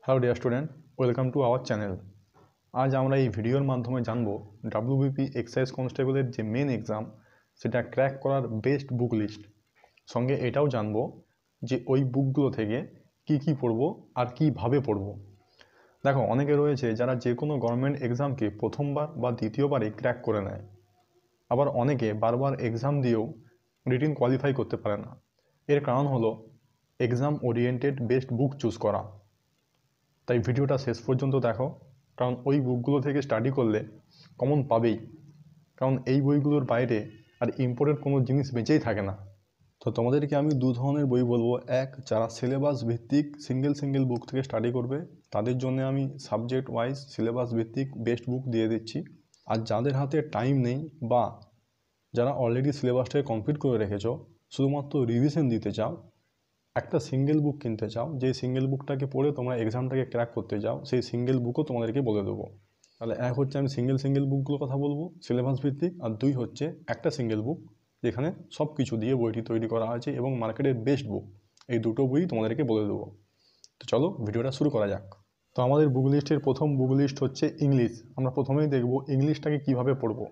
Hello dear student, welcome to our channel. আজ আমরা এই ভিডিওর মাধ্যমে জানব ডাব্লিউবিপি এক্সাইজ কনস্টেবলের যে মেন এক্সাম সেটা ক্র্যাক করার বেস্ট বুক লিস্ট। সঙ্গে এটাও জানব যে ওই বুকগুলো থেকে কি পড়ব আর কীভাবে পড়ব। দেখো, অনেকে রয়েছে যারা যে কোনো গভর্নমেন্ট এক্সামকে প্রথমবার বা দ্বিতীয়বারে ক্র্যাক করে নেয়। আবার অনেকে বারবার এক্সাম দিয়েও রিটিন কোয়ালিফাই করতে পারে না। এর কারণ হলো এক্সাম ওরিয়েন্টেড বেস্ট বুক চুজ করা। তাই ভিডিওটা শেষ পর্যন্ত দেখো, কারণ ওই বুকগুলো থেকে স্টাডি করলে কমন পাবেই। কারণ এই বইগুলোর বাইরে আর ইম্পর্টেন্ট কোনো জিনিস বেঁচেই থাকে না। তো তোমাদেরকে আমি দু ধরনের বই বলবো। এক, যারা সিলেবাস ভিত্তিক সিঙ্গেল বুক থেকে স্টাডি করবে তাদের জন্য আমি সাবজেক্ট ওয়াইজ সিলেবাস ভিত্তিক বেস্ট বুক দিয়ে দিচ্ছি। আর যাদের হাতে টাইম নেই বা যারা অলরেডি সিলেবাসটাকে কমপ্লিট করে রেখেছো, শুধুমাত্র রিভিশন দিতে চাও, একটা সিঙ্গেল বুক কিনতে চাও, যে সিঙ্গেল বুকটাকে পড়ে তোমরা এক্সামটাকে ক্র্যাক করতে চাও, সেই সিঙ্গেল বুকও তোমাদেরকে বলে দেবো। তাহলে এক হচ্ছে আমি সিঙ্গেল বুকগুলো কথা বলবো সিলেবাস ভিত্তিক, আর দুই হচ্ছে একটা সিঙ্গেল বুক যেখানে সব কিছু দিয়ে বইটি তৈরি করা আছে এবং মার্কেটের বেস্ট বুক। এই দুটো বই তোমাদেরকে বলে দেবো। তো চলো ভিডিওটা শুরু করা যাক। তো আমাদের বুক লিস্টের প্রথম বুক লিস্ট হচ্ছে ইংলিশ। আমরা প্রথমেই দেখব ইংলিশটাকে কিভাবে পড়বো।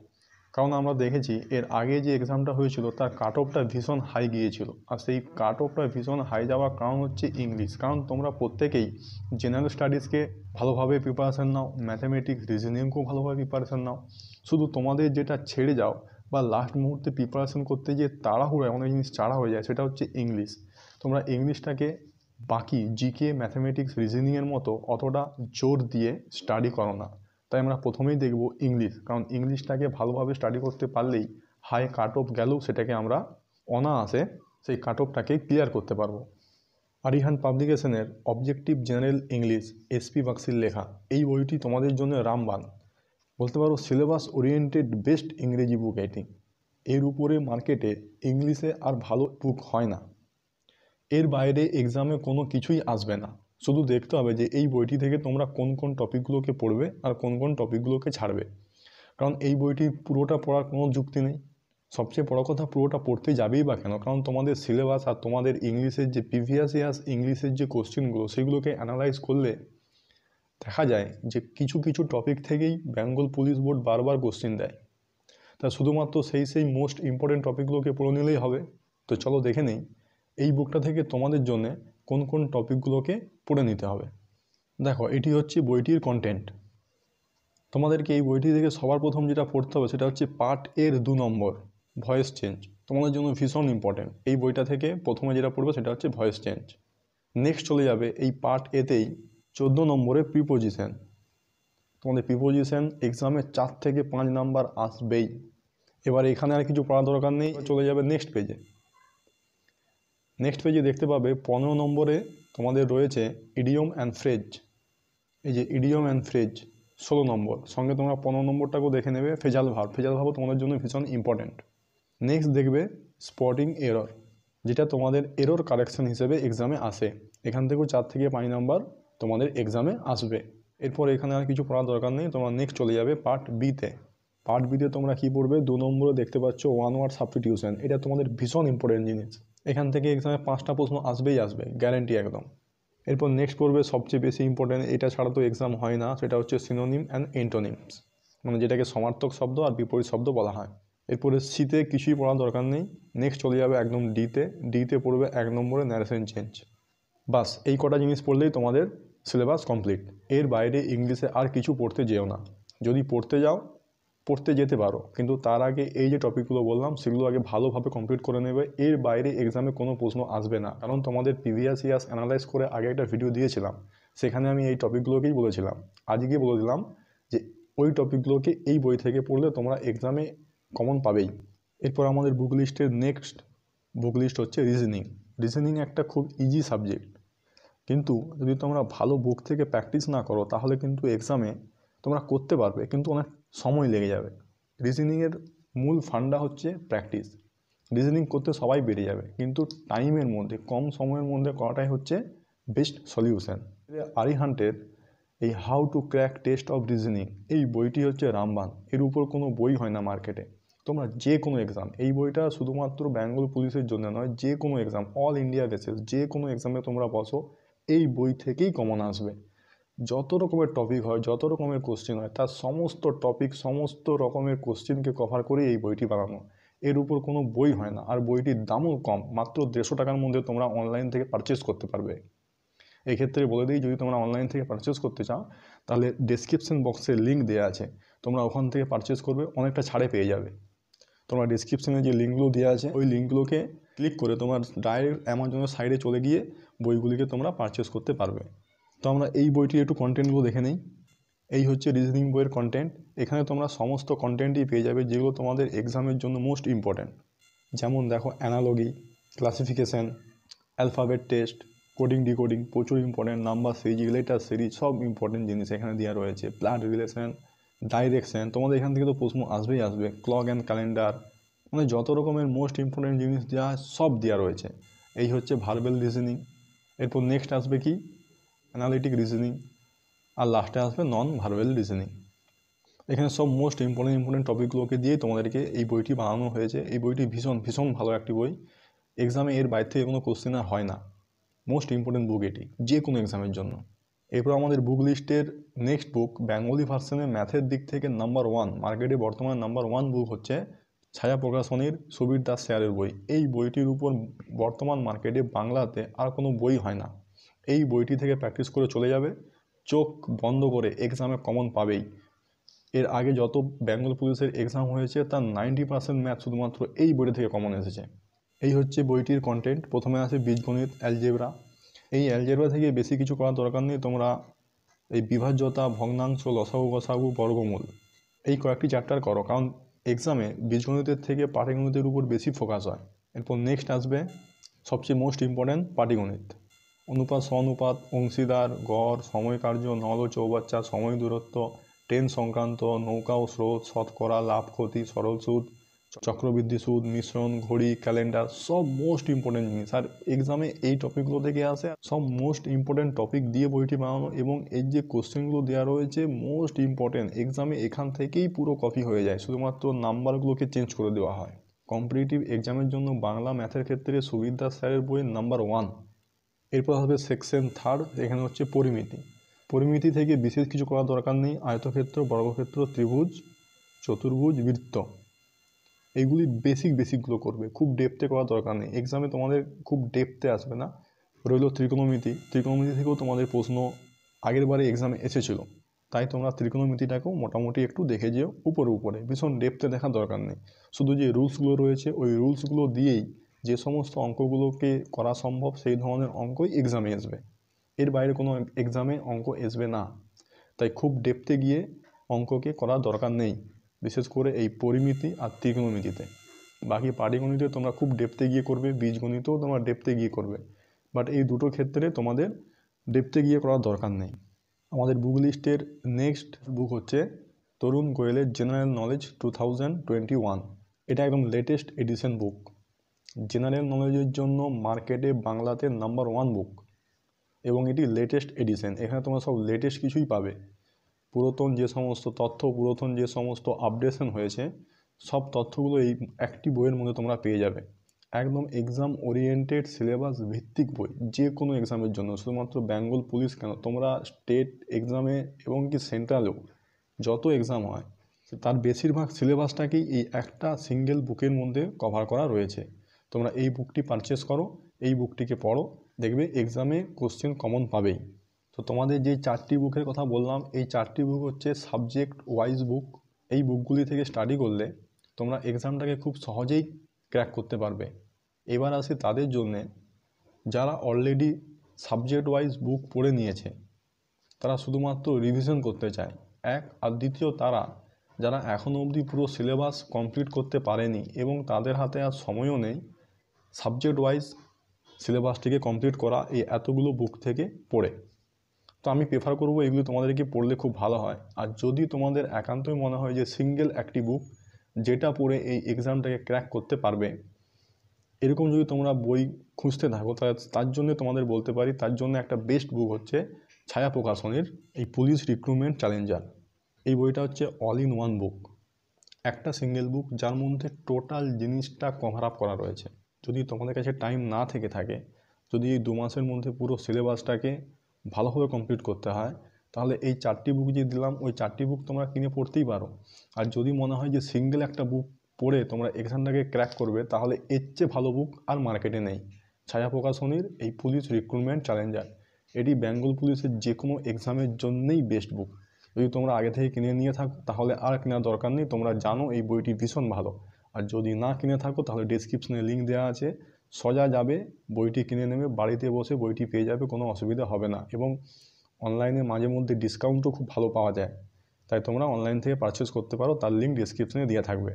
কারণ আমরা দেখেছি এর আগে যে এক্সামটা হয়েছিল তার কাট অফটা ভীষণ হাই গিয়েছিল, আর সেই কাট অফটা ভীষণ হাই যাওয়ার কারণ হচ্ছে ইংলিশ। কারণ তোমরা প্রত্যেকেই জেনারেল স্টাডিজকে ভালোভাবে প্রিপারেশান নাও, ম্যাথামেটিক্স রিজনিংকেও ভালোভাবে প্রিপারেশান নাও। শুধু তোমাদের যেটা ছেড়ে যাও বা লাস্ট মুহূর্তে প্রিপারেশান করতে গিয়ে তাড়াহুড়োয় অনেক জিনিস চাড়া হয়ে যায়, সেটা হচ্ছে ইংলিশ। তোমরা ইংলিশটাকে বাকি জিকে ম্যাথামেটিক্স রিজনিংয়ের মতো অতটা জোর দিয়ে স্টাডি করো না। তাই আমরা প্রথমেই দেখব ইংলিশ, কারণ ইংলিশটাকে ভালোভাবে স্টাডি করতে পারলেই হাই কাট অফ গেলেও সেটাকে আমরা অনায়াসে সেই কাট অফটাকে ক্লিয়ার করতে পারবো। আরিহান পাবলিকেশনের অবজেক্টিভ জেনারেল ইংলিশ, এসপি বাক্সির লেখা এই বইটি তোমাদের জন্য রামবান, বলতে পারো সিলেবাস ওরিয়েন্টেড বেস্ট ইংরেজি বুক এটি। এর উপরে মার্কেটে ইংলিশে আর ভালো বুক হয় না। এর বাইরে এক্সামে কোনো কিছুই আসবে না। শুধু দেখতে হবে যে এই বইটি থেকে তোমরা কোন টপিকগুলোকে পড়বে আর কোন টপিকগুলোকে ছাড়বে। কারণ এই বইটি পুরোটা পড়ার কোনো যুক্তি নেই। সবচেয়ে বড় কথা, পুরোটা পড়তে যাবেই বা কেন? কারণ তোমাদের সিলেবাস আর তোমাদের ইংলিশের যে প্রিভিয়াস ইয়ার্স ইংলিশের যে কোশ্চেনগুলো সেগুলোকে অ্যানালাইজ করলে দেখা যায় যে কিছু টপিক থেকেই বেঙ্গল পুলিশ বোর্ড বারবার কোশ্চেন দেয়। তা শুধুমাত্র সেই মোস্ট ইম্পর্টেন্ট টপিকগুলোকে পড়ে নিলেই হবে। তো চলো দেখে নেই এই বুকটা থেকে তোমাদের জন্য কোন টপিকগুলোকে পড়ে নিতে হবে। দেখো, এটি হচ্ছে বইটির কন্টেন্ট। তোমাদেরকে এই বইটি থেকে সবার প্রথম যেটা পড়তে হবে সেটা হচ্ছে পার্ট এর 2 নম্বর, ভয়েস চেঞ্জ। তোমাদের জন্য ভীষণ ইম্পর্টেন্ট। এই বইটা থেকে প্রথমে যেটা পড়বে সেটা হচ্ছে ভয়েস চেঞ্জ। নেক্সট চলে যাবে এই পার্ট এতেই 14 নম্বরে প্রিপোজিশন। তোমাদের প্রিপোজিশন এক্সামে 4 থেকে 5 নাম্বার আসবেই। এবার এখানে আর কিছু পড়ার দরকার নেই, চলে যাবে নেক্সট পেজে। নেক্সট পেজে দেখতে পাবে 15 নম্বরে তোমাদের রয়েছে ইডিয়ম অ্যান্ড ফ্রেজ। এই যে ইডিয়ম অ্যান্ড ফ্রেজ 16 নম্বর, সঙ্গে তোমরা 15 নম্বরটাকেও দেখে নেবে। ফেজাল ভার্ব তোমাদের জন্য ভীষণ ইম্পর্টেন্ট। নেক্সট দেখবে স্পটিং এরর, যেটা তোমাদের এরর কারেকশন হিসেবে এক্সামে আসে। এখান থেকেও 4 থেকে 5 নাম্বার তোমাদের এক্সামে আসবে। এরপর এখানে আর কিছু পড়ার দরকার নেই, তোমরা নেক্সট চলে যাবে পার্ট বিতে। পার্ট বিতে তোমরা কী পড়বে? 2 নম্বরে দেখতে পাচ্ছ ওয়ান ওয়ার্ড সাবস্টিটিউশন। এটা তোমাদের ভীষণ ইম্পর্টেন্ট জিনিস। এখান থেকে এক্সামে 5টা প্রশ্ন আসবেই আসবে, গ্যারান্টি একদম। এরপর নেক্সট পড়বে সবচেয়ে বেশি ইম্পর্টেন্ট, এটা ছাড়া তো এক্সাম হয় না, সেটা হচ্ছে সিনোনিম অ্যান্ড এন্টোনিমস, মানে যেটাকে সমার্থক শব্দ আর বিপরীত শব্দ বলা হয়। এরপরে সিতে কিছুই পড়ার দরকার নেই। নেক্সট চলে যাবে একদম ডিতে পড়বে 1 নম্বরে ন্যারেশন চেঞ্জ। বাস এই কটা জিনিস পড়লেই তোমাদের সিলেবাস কমপ্লিট। এর বাইরে ইংলিশে আর কিছু পড়তে যেও না। যদি পড়তে যাও, পড়তে যেতে পারো, কিন্তু তার আগে এই যে টপিকগুলো বললাম সেগুলো আগে ভালোভাবে কমপ্লিট করে নেবে। এর বাইরে এক্সামে কোনো প্রশ্ন আসবে না, কারণ তোমাদের প্রিভিয়াস ইয়ার্স অ্যানালাইজ করে আগে একটা ভিডিও দিয়েছিলাম, সেখানে আমি এই টপিকগুলোকেই বলেছিলাম। আজকে বলে দিলাম যে ওই টপিকগুলোকে এই বই থেকে পড়লে তোমরা এক্সামে কমন পাবেই। এরপর আমাদের বুক লিস্টের নেক্সট বুক লিস্ট হচ্ছে রিজনিং একটা খুব ইজি সাবজেক্ট, কিন্তু যদি তোমরা ভালো বুক থেকে প্র্যাকটিস না করো তাহলে কিন্তু এক্সামে তোমরা করতে পারবে কিন্তু অনেক সময় লেগে যাবে। রিজনিংয়ের মূল ফান্ডা হচ্ছে প্র্যাকটিস। রিজনিং করতে সবাই বেরিয়ে যাবে, কিন্তু টাইমের মধ্যে কম সময়ের মধ্যে করাটাই হচ্ছে বেস্ট সলিউশন। আরিহান্টের এই how to crack test of reasoning এই বইটি হচ্ছে রামবান। এর উপর কোনো বই হয় না মার্কেটে। তোমরা যে কোনো এক্সাম, এই বইটা শুধুমাত্র বেঙ্গল পুলিশের জন্য নয়, যে কোনো এক্সাম অল ইন্ডিয়া বেসিস যে কোনো এক্সামে তোমরা বসো এই বই থেকেই কমন আসবে। যত রকমের টপিক হয়, যত রকমের কোশ্চেন হয়, তার সমস্ত টপিক, সমস্ত রকমের কোশ্চেনকে কভার করে এই বইটি বানানো। এর উপর কোনো বই হয় না, আর বইটির দামও কম, মাত্র 150 টাকার মধ্যে তোমরা অনলাইন থেকে পারচেস করতে পারবে। এক্ষেত্রে বলে দিই, যদি তোমরা অনলাইন থেকে পারচেস করতে চাও তাহলে ডেসক্রিপশন বক্সে লিঙ্ক দেওয়া আছে, তোমরা ওখান থেকে পারচেস করবে, অনেকটা ছাড়ে পেয়ে যাবে। তোমরা ডিসক্রিপশনে যে লিঙ্কগুলো দেওয়া আছে ওই লিঙ্কগুলোকে ক্লিক করে তোমার ডাইরেক্ট অ্যামাজনের সাইডে চলে গিয়ে বইগুলিকে তোমরা পারচেস করতে পারবে। তো আমরা এই বইটির একটু কন্টেন্টগুলো দেখে নিই। এই হচ্ছে রিজনিং বইয়ের কন্টেন্ট। এখানে তোমরা সমস্ত কন্টেন্টই পেয়ে যাবে যেগুলো তোমাদের এক্সামের জন্য মোস্ট ইম্পর্ট্যান্ট। যেমন দেখো, analogy, classification, alphabet test, coding decoding, প্রচুর important, number series, letter series, সব ইম্পর্টেন্ট জিনিস এখানে দেওয়া রয়েছে। ব্লাড রিলেশন, ডাইরেকশন, তোমাদের এখান থেকে তো প্রশ্ন আসবেই আসবে। ক্লক অ্যান্ড ক্যালেন্ডার, মানে যত রকমের মোস্ট ইম্পর্টেন্ট জিনিস দেওয়া সব দেওয়া রয়েছে। এই হচ্ছে ভার্বাল রিজনিং। এরপর নেক্সট আসবে কি অ্যানালিটিক রিজনিং, আর লাস্টে আসবে নন ভার্বাল রিজনিং। এখানে সব মোস্ট ইম্পর্টেন্ট টপিকগুলোকে দিয়েই তোমাদেরকে এই বইটি বানানো হয়েছে। এই বইটি ভীষণ ভীষণ ভালো একটি বই। এক্সামে এর বাইরে থেকে কোনো কোশ্চেন আর হয় না। মোস্ট ইম্পর্টেন্ট বুক এটি যে কোনো এক্সামের জন্য। এরপর আমাদের বুক লিস্টের নেক্সট বুক, বেঙ্গলি ভার্সনের ম্যাথের দিক থেকে নাম্বার 1, মার্কেটে বর্তমানে নাম্বার 1 বুক হচ্ছে ছায়া প্রকাশনীর সুবীর দাস স্যারের বই। এই বইটির উপর বর্তমান মার্কেটে বাংলাতে আর কোনো বই হয় না। এই বইটি থেকে প্র্যাকটিস করে চলে যাবে, চোখ বন্ধ করে এক্সামে কমন পাবেই। এর আগে যত বেঙ্গল পুলিশের এক্সাম হয়েছে তার 90% ম্যাথ শুধুমাত্র এই বইটি থেকে কমন এসেছে। এই হচ্ছে বইটির কন্টেন্ট। প্রথমে আসে বীজগণিত, অ্যালজেব্রা। এই অ্যালজেব্রা থেকে বেশি কিছু করার দরকার নেই, তোমরা এই বিভাজ্যতা, ভগ্নাংশ, লসাগু গসাগু, বর্গমূল এই কয়েকটি চ্যাপ্টার করো, কারণ এক্সামে বীজগণিতের থেকে পাটিগণিতের উপর বেশি ফোকাস হয়। এরপর নেক্সট আসবে সবচেয়ে মোস্ট ইম্পর্ট্যান্ট পাটিগণিত। অনুপাত, স্বনুপাত, অংশীদার, গড়, সময় কার্য, নল ও চৌবাচ্চা, সময় দূরত্ব, ট্রেন সংক্রান্ত, নৌকা ও স্রোত, শতকরা, লাভ ক্ষতি, সরল সুদ, চক্রবৃদ্ধি সুদ, মিশ্রণ, ঘড়ি, ক্যালেন্ডার, সব মোস্ট ইম্পর্টেন্ট জিনিস। আর এক্সামে এই টপিকগুলো থেকে আসে, সব মোস্ট ইম্পর্টেন্ট টপিক দিয়ে বইটি বানানো, এবং এর যে কোশ্চেনগুলো দেওয়া রয়েছে মোস্ট ইম্পর্টেন্ট। এক্সামে এখান থেকেই পুরো কপি হয়ে যায়, শুধুমাত্র নাম্বারগুলোকে চেঞ্জ করে দেওয়া হয়। কম্পিটিটিভ এক্সামের জন্য বাংলা ম্যাথের ক্ষেত্রে সুবীর দাস স্যারের বই নাম্বার 1। এরপর হবে সেকশন 3, এখানে হচ্ছে পরিমিতি। পরিমিতি থেকে বিশেষ কিছু করার দরকার নেই। আয়তক্ষেত্র, বর্গক্ষেত্র, ত্রিভুজ, চতুর্ভুজ, বৃত্ত, এইগুলি বেসিকগুলো করবে, খুব ডেপথে করার দরকার নেই। এক্সামে তোমাদের খুব ডেপথে আসবে না। রইল ত্রিকোণমিতি। ত্রিকোণমিতি থেকেও তোমাদের প্রশ্ন আগের বারে এক্সামে এসেছিলো, তাই তোমরা ত্রিকোণমিতিটাকেও মোটামুটি একটু দেখে যেও উপরে, ভীষণ ডেপথে দেখার দরকার নেই। শুধু যে রুলসগুলো রয়েছে ওই রুলসগুলো দিয়েই যে সমস্ত অঙ্কগুলোকে করা সম্ভব সেই ধরনের অঙ্কই এক্সামে আসবে। এর বাইরে কোনো এক্সামে অঙ্ক আসবে না, তাই খুব ডেপথে গিয়ে অঙ্ককে করার দরকার নেই, বিশেষ করে এই পরিমিতি আর ত্রিকোণমিতিতে। বাকি পাটিগণিতে তোমরা খুব ডেপথে গিয়ে করবে, বীজগণিতেও তোমরা ডেপথে গিয়ে করবে, বাট এই দুটো ক্ষেত্রে তোমাদের ডেপথে গিয়ে করার দরকার নেই। আমাদের বুক লিস্টের নেক্সট বুক হচ্ছে তরুণ গোয়েলের জেনারেল নলেজ 2021। এটা একদম লেটেস্ট এডিশন বুক। জেনারেল নলেজের জন্য মার্কেটে বাংলাতে নাম্বার 1 বুক, এবং এটি লেটেস্ট এডিশন। এখানে তোমরা সব লেটেস্ট কিছুই পাবে। পুরাতন যে সমস্ত তথ্য, পুরাতন যে সমস্ত আপডেশন হয়েছে, সব তথ্যগুলো এই একটি বইয়ের মধ্যে তোমরা পেয়ে যাবে। একদম এক্সাম ওরিয়েন্টেড, সিলেবাস ভিত্তিক বই, যে কোনো এক্সামের জন্য। শুধুমাত্র বেঙ্গল পুলিশ কেন, তোমরা স্টেট এক্সামে এবং কি সেন্ট্রালেও যত এক্সাম হয় তার বেশিরভাগ সিলেবাসটাকেই এই একটা সিঙ্গেল বুকের মধ্যে কভার করা রয়েছে। তোমরা এই বুকটি পারচেস করো, এই বুকটিকে পড়ো, দেখবে এক্সামে কোশ্চেন কমন পাবেই। তো তোমাদের যে 4টি বুকের কথা বললাম, এই 4টি বুক হচ্ছে সাবজেক্ট ওয়াইজ বুক। এই বুকগুলি থেকে স্টাডি করলে তোমরা এক্সামটাকে খুব সহজেই ক্র্যাক করতে পারবে। এবার আসি তাদের জন্যে যারা অলরেডি সাবজেক্ট ওয়াইজ বুক পড়ে নিয়েছে, তারা শুধুমাত্র রিভিশন করতে চায় এক, আর দ্বিতীয় তারা যারা এখনও অবধি পুরো সিলেবাস কমপ্লিট করতে পারেনি এবং তাদের হাতে আর সময়ও নেই সাবজেক্ট ওয়াইজ সিলেবাসটিকে কমপ্লিট করা এই এতগুলো বুক থেকে পড়ে। তো আমি প্রেফার করব এগুলো তোমাদেরকে পড়লে খুব ভালো হয়। আর যদি তোমাদের একান্তই মনে হয় যে সিঙ্গেল একটি বুক যেটা পড়ে এই এক্সামটাকে ক্র্যাক করতে পারবে, এরকম যদি তোমরা বই খুঁজতে থাকো, তার জন্য তোমাদের বলতে পারি, তার জন্য একটা বেস্ট বুক হচ্ছে ছায়া প্রকাশনীর এই পুলিশ রিক্রুটমেন্ট চ্যালেঞ্জার। এই বইটা হচ্ছে অল ইন ওয়ান বুক, একটা সিঙ্গেল বুক যার মধ্যে টোটাল জিনিসটা কভার আপ করা রয়েছে। যদি তোমাদের কাছে টাইম না থেকে থাকে, যদি এই 2 মাসের মধ্যে পুরো সিলেবাসটাকে ভালোভাবে কমপ্লিট করতে হয়, তাহলে এই 4টি বুক যে দিলাম ওই 4টি বুক তোমরা কিনে পড়তেই পারো। আর যদি মনে হয় যে সিঙ্গেল একটা বুক পড়ে তোমরা এক্সামটাকে ক্র্যাক করবে, তাহলে এর চেয়ে ভালো বুক আর মার্কেটে নেই। ছায়া প্রকাশনীর এই পুলিশ রিক্রুটমেন্ট চ্যালেঞ্জার, এটি বেঙ্গল পুলিশের যে কোনো এক্সামের জন্যই বেস্ট বুক। যদি তোমরা আগে থেকে কিনে নিয়ে থাকো তাহলে আর কেনার দরকার নেই, তোমরা জানো এই বইটি ভীষণ ভালো। আর যদি না কিনে থাকো তাহলে ডেসক্রিপশনে লিঙ্ক দেওয়া আছে, সোজা যাবে বইটি কিনে নেবে, বাড়িতে বসে বইটি পেয়ে যাবে, কোনো অসুবিধা হবে না। এবং অনলাইনে মাঝে মধ্যে ডিসকাউন্টও খুব ভালো পাওয়া যায়, তাই তোমরা অনলাইন থেকে পারচেস করতে পারো, তার লিঙ্ক ডেসক্রিপশনে দেওয়া থাকবে।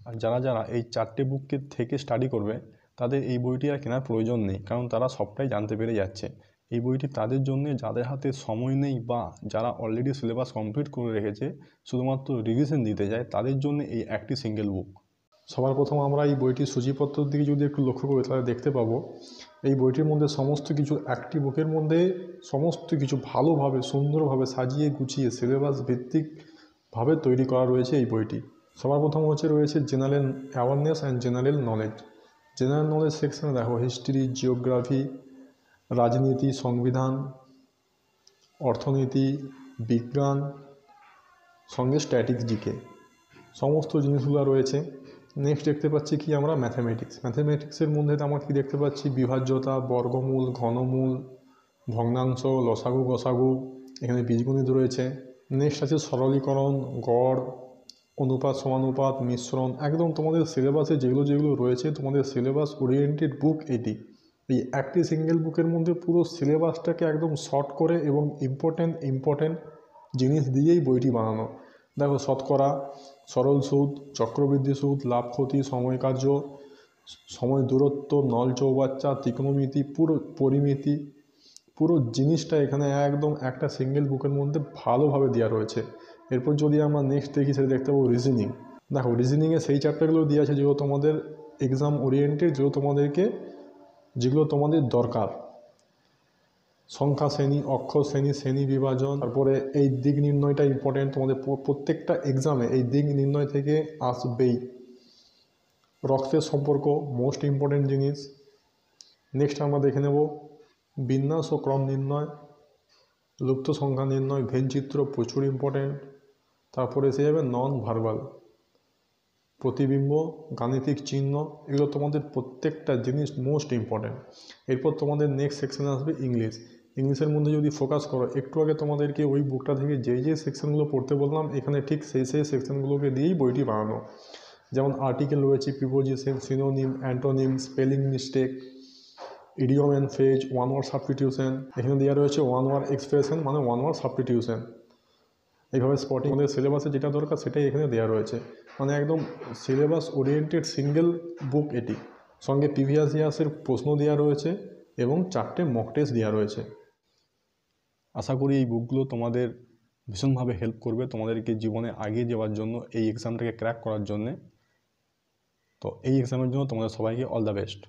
আর যারা যারা এই 4টে বুককে থেকে স্টাডি করবে তাদের এই বইটি আর কেনার প্রয়োজন নেই, কারণ তারা সবটাই জানতে পেরে যাচ্ছে। এই বইটি তাদের জন্য যাদের হাতে সময় নেই বা যারা অলরেডি সিলেবাস কমপ্লিট করে রেখেছে, শুধুমাত্র রিভিশন দিতে যায়, তাদের জন্য এই একটি সিঙ্গেল বুক। সবার প্রথম আমরা এই বইটির সূচিপত্রের দিকে যদি একটু লক্ষ্য করি তাহলে দেখতে পাবো এই বইটির মধ্যে সমস্ত কিছু, একটি বুকের মধ্যে সমস্ত কিছু ভালোভাবে সুন্দরভাবে সাজিয়ে গুছিয়ে সিলেবাস ভিত্তিকভাবে তৈরি করা রয়েছে এই বইটি। সবার প্রথম রয়েছে general awareness and general knowledge. General knowledge সেকশনে দেখো হিস্ট্রি, জিওগ্রাফি, রাজনীতি, সংবিধান, অর্থনীতি, বিজ্ঞান, সঙ্গে স্ট্যাটিক্স, জিকে, সমস্ত জিনিসগুলো রয়েছে। নেক্সট দেখতে পাচ্ছি কি আমরা ম্যাথামেটিক্স। ম্যাথামেটিক্সের মধ্যে আমরা কি দেখতে পাচ্ছি, বিভাজ্যতা, বর্গমূল, ঘনমূল, ভগ্নাংশ, লসাগু, গসাগু, এখানে বীজগণিত রয়েছে। নেক্সট আছে সরলীকরণ, গড়, অনুপাত, সমানুপাত, মিশ্রণ। একদম তোমাদের সিলেবাসে যেগুলো রয়েছে, তোমাদের সিলেবাস ওরিয়েন্টেড বুক এটি। এই একটি সিঙ্গেল বুকের মধ্যে পুরো সিলেবাসটাকে একদম শর্ট করে এবং ইম্পর্টেন্ট জিনিস দিয়েই বইটি বানানো। দেখো শতকরা, সরল সুদ, চক্রবৃদ্ধি সুদ, লাভ ক্ষতি, সময় কার্য, সময় দূরত্ব, নল চৌবাচ্চা, ত্রিকোণমিতি, পুরো পরিমিতি, পুরো জিনিসটা এখানে একদম একটা সিঙ্গেল বুকের মধ্যে ভালোভাবে দেওয়া রয়েছে। এরপর যদি আমরা নেক্সট দেখি সেটা দেখতে পাবো রিজনিং। দেখো রিজনিংয়ে সেই চ্যাপ্টারগুলো দেওয়া আছে যেগুলো তোমাদের এক্সাম ওরিয়েন্টেড, যেগুলো তোমাদের দরকার। সংখ্যা শ্রেণী, অক্ষর শ্রেণী, শ্রেণী বিভাজন, তারপরে এই দিক নির্ণয়টা ইম্পর্টেন্ট, তোমাদের প্রত্যেকটা এক্সামে এই দিক নির্ণয় থেকে আসবেই। রক্তের সম্পর্ক মোস্ট ইম্পর্টেন্ট জিনিস। নেক্সট আমরা দেখে নেব বিন্যাস ও ক্রম নির্ণয়, লুপ্ত সংখ্যা নির্ণয়, ভেনচিত্র প্রচুর ইম্পর্টেন্ট। তারপরে এসে যাবে নন ভার্বাল, প্রতিবিম্ব, গাণিতিক চিহ্ন, এগুলো তোমাদের প্রত্যেকটা জিনিস মোস্ট ইম্পর্টেন্ট। এরপর তোমাদের নেক্সট সেকশনে আসবে ইংলিশ। ইংলিশের মধ্যে যদি ফোকাস করো, একটু আগে তোমাদেরকে ওই বুকটা থেকে যে সেকশনগুলো পড়তে বললাম, এখানে ঠিক সেই সেকশনগুলোকে দিয়েই বইটি বানানো। যেমন আর্টিকেল রয়েছে, preposition, synonym, antonym, spelling mistake, idiom and phrase, one word substitution. এখানে দেওয়া রয়েছে ওয়ান ওয়ার্ড এক্সপ্রেশন মানে ওয়ান ওয়ার্ড সাবস্টিটিউশন। এইভাবে স্পটিং, আমাদের সিলেবাসে যেটা দরকার সেটাই এখানে দেওয়া রয়েছে। মানে একদম সিলেবাস ওরিয়েন্টেড সিঙ্গেল বুক এটি। সঙ্গে প্রিভিয়াস ইয়ার্সের প্রশ্ন দেওয়া রয়েছে এবং 4টে মক টেস্ট দেওয়া রয়েছে। আশা করি এই বুকগুলো তোমাদের ভীষণভাবে হেল্প করবে তোমাদেরকে জীবনে এগিয়ে যাওয়ার জন্য, এই এক্সামটাকে ক্র্যাক করার জন্যে। তো এই এক্সামের জন্য তোমাদের সবাইকে অল দ্য বেস্ট।